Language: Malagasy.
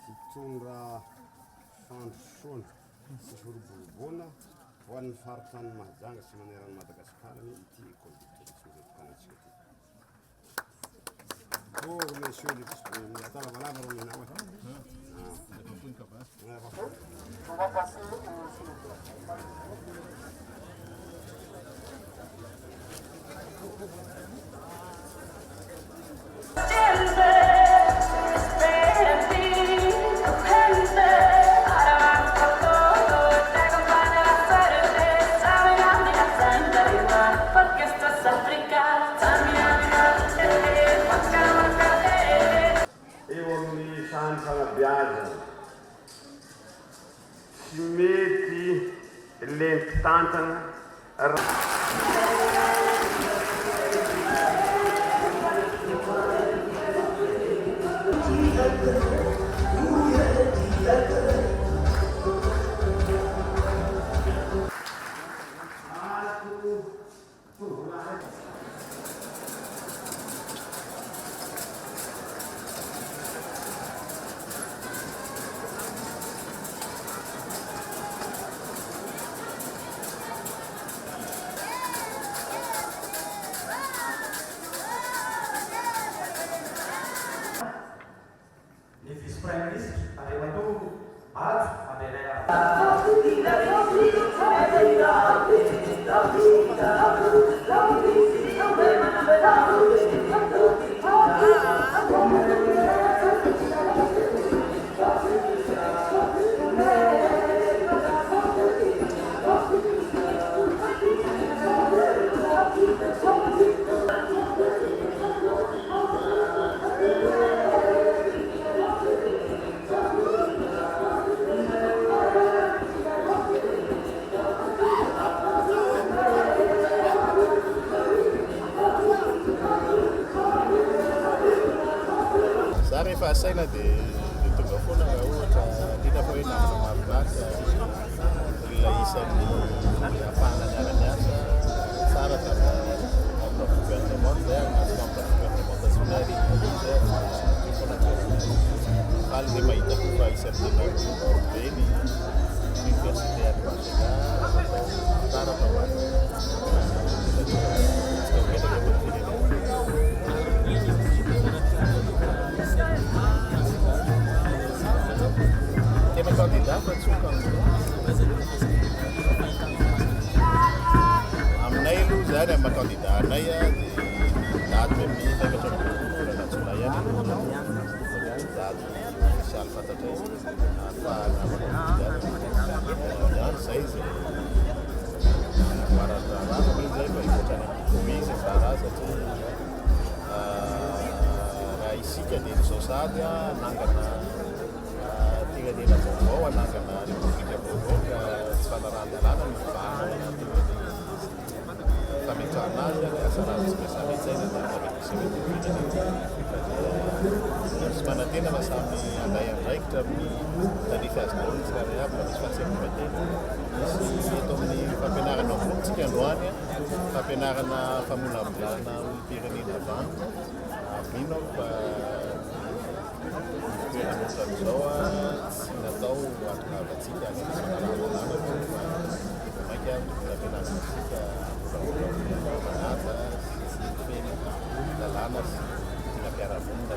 Fitondra fandrosoana sy firoborobona ho an'ny faritany Mahajanga sy manerana Madagasikara ity école de tourisme zay tokanatsika ty. Bonjour messieurs les atao lavalava rô menao e. On va passer tsy mety lenty tantana rehefa asaina dia tonga foana raha ohatra liana fa hoe namana mahafinaritra olona isan'ny ahafahana miara-miasa tsara tana amina gouvernement zay agnaty amina gouvernement nationale zay foana faly dia mahita kofa isan'ny tena beny université advantega tsara tamany candidat fa tsoka aminay aloha zany amin'ny maha-candidat-nay dia daty amin'ny efatra nationale ihany daty officialy fantatra izy ahafahana maha-candidat zay zay marararana zay fa ivoatrany amin'ny izy raha satria raha isika dia izao sady nangana firenena vaovao anangana republika vaovao ka tsy fanarahan-dalàna ny fivahana fametrahana azy ary asa raha tsy mesametsana sy manantena fa samy anday andraikitra amin'ny tarify azy daholo tsy raha rehaby fa misy fahatsiavivatena misy eto amin'ny fampianarana ambonitsika androany fampianarana famonavolana olom-pirenena vantina mino fa zao tsy natao atonavatsika sy fanarahan-dalàna fa maika fampianaranasika manata sy feny lalàna sy tina mpiara-monina